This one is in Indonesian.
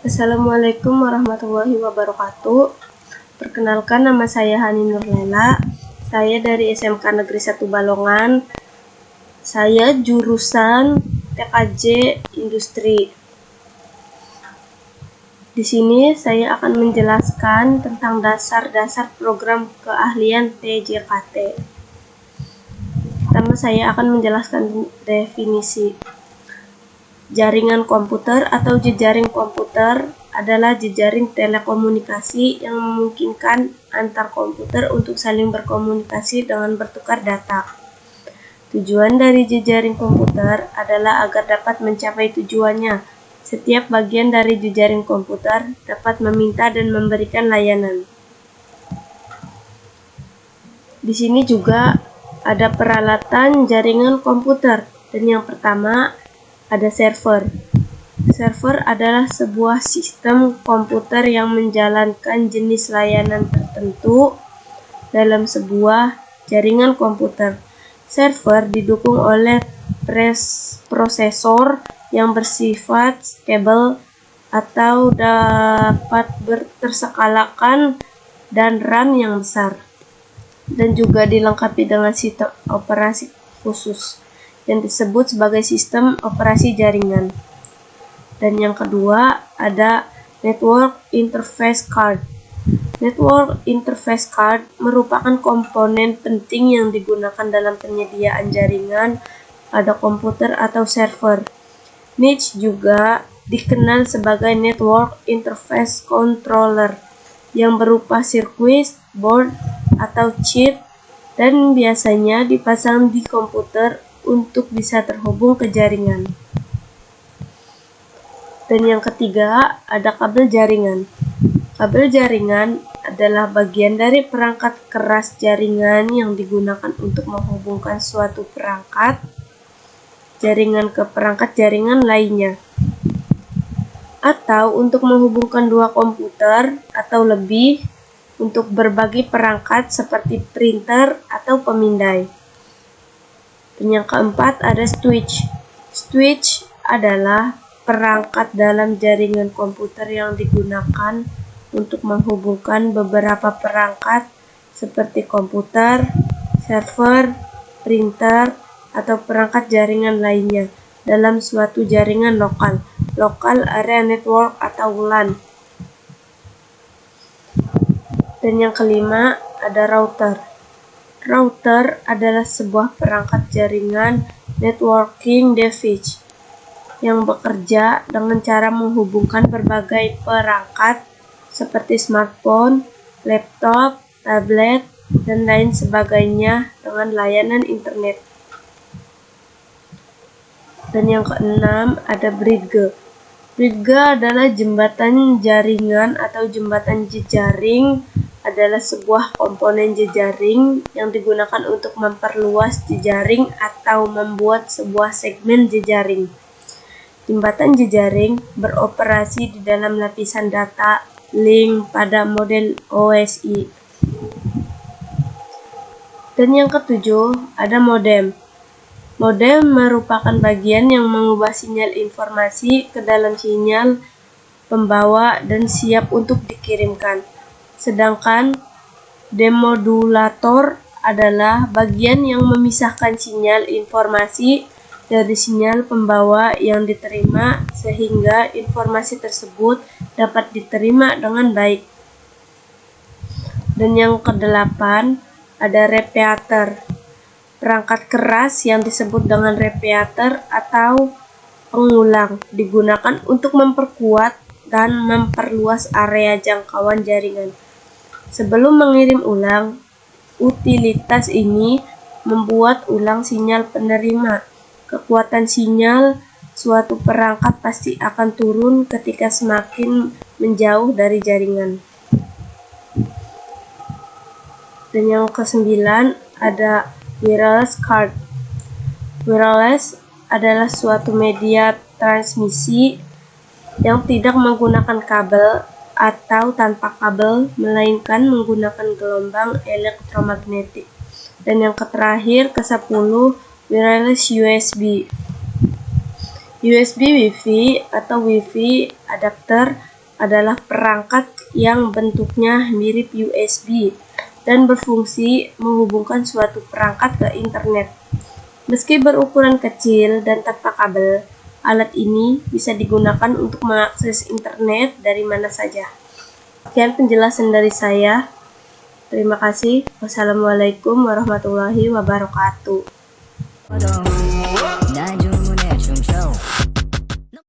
Assalamualaikum warahmatullahi wabarakatuh. Perkenalkan, nama saya Hani Nurlela. Saya dari SMK Negeri 1 Balongan. Saya jurusan TKJ Industri. Di sini saya akan menjelaskan tentang dasar-dasar program keahlian TJKT. Pertama, saya akan menjelaskan definisi. Jaringan komputer atau jejaring komputer adalah jejaring telekomunikasi yang memungkinkan antar komputer untuk saling berkomunikasi dengan bertukar data. Tujuan dari jejaring komputer adalah agar dapat mencapai tujuannya. Setiap bagian dari jejaring komputer dapat meminta dan memberikan layanan. Di sini juga ada peralatan jaringan komputer, dan yang pertama ada server. Server adalah sebuah sistem komputer yang menjalankan jenis layanan tertentu dalam sebuah jaringan komputer. Server didukung oleh prosesor yang bersifat stable atau dapat terskalakan dan RAM yang besar, dan juga dilengkapi dengan sistem operasi khusus yang disebut sebagai sistem operasi jaringan. Dan yang kedua ada Network Interface Card. Network Interface Card merupakan komponen penting yang digunakan dalam penyediaan jaringan pada komputer atau server. NIC juga dikenal sebagai Network Interface Controller yang berupa sirkuit, board, atau chip, dan biasanya dipasang di komputer untuk bisa terhubung ke jaringan. Dan yang ketiga ada kabel jaringan. Kabel jaringan adalah bagian dari perangkat keras jaringan yang digunakan untuk menghubungkan suatu perangkat jaringan ke perangkat jaringan lainnya, atau untuk menghubungkan dua komputer atau lebih untuk berbagi perangkat seperti printer atau pemindai. Dan yang keempat ada switch. Switch adalah perangkat dalam jaringan komputer yang digunakan untuk menghubungkan beberapa perangkat seperti komputer, server, printer, atau perangkat jaringan lainnya dalam suatu jaringan lokal, Local Area Network atau LAN. Dan yang kelima ada router. Router adalah sebuah perangkat jaringan networking device yang bekerja dengan cara menghubungkan berbagai perangkat seperti smartphone, laptop, tablet, dan lain sebagainya dengan layanan internet. Dan yang keenam ada bridge. Bridge adalah jembatan jaringan atau jembatan jejaring, adalah sebuah komponen jejaring yang digunakan untuk memperluas jejaring atau membuat sebuah segmen jejaring. Jembatan jejaring beroperasi di dalam lapisan data link pada model OSI. Dan yang ketujuh ada modem. Modem merupakan bagian yang mengubah sinyal informasi ke dalam sinyal pembawa dan siap untuk dikirimkan. Sedangkan demodulator adalah bagian yang memisahkan sinyal informasi dari sinyal pembawa yang diterima sehingga informasi tersebut dapat diterima dengan baik. Dan yang kedelapan ada repeater. Perangkat keras yang disebut dengan repeater atau pengulang digunakan untuk memperkuat dan memperluas area jangkauan jaringan. Sebelum mengirim ulang, utilitas ini membuat ulang sinyal penerima. Kekuatan sinyal suatu perangkat pasti akan turun ketika semakin menjauh dari jaringan. Dan yang kesembilan ada wireless card. Wireless adalah suatu media transmisi yang tidak menggunakan kabel atau tanpa kabel, melainkan menggunakan gelombang elektromagnetik. Dan yang terakhir, ke-10, wireless USB. USB Wi-Fi atau Wi-Fi adapter adalah perangkat yang bentuknya mirip USB dan berfungsi menghubungkan suatu perangkat ke internet. Meski berukuran kecil dan tanpa kabel, alat ini bisa digunakan untuk mengakses internet dari mana saja. Sekian penjelasan dari saya. Terima kasih. Wassalamualaikum warahmatullahi wabarakatuh.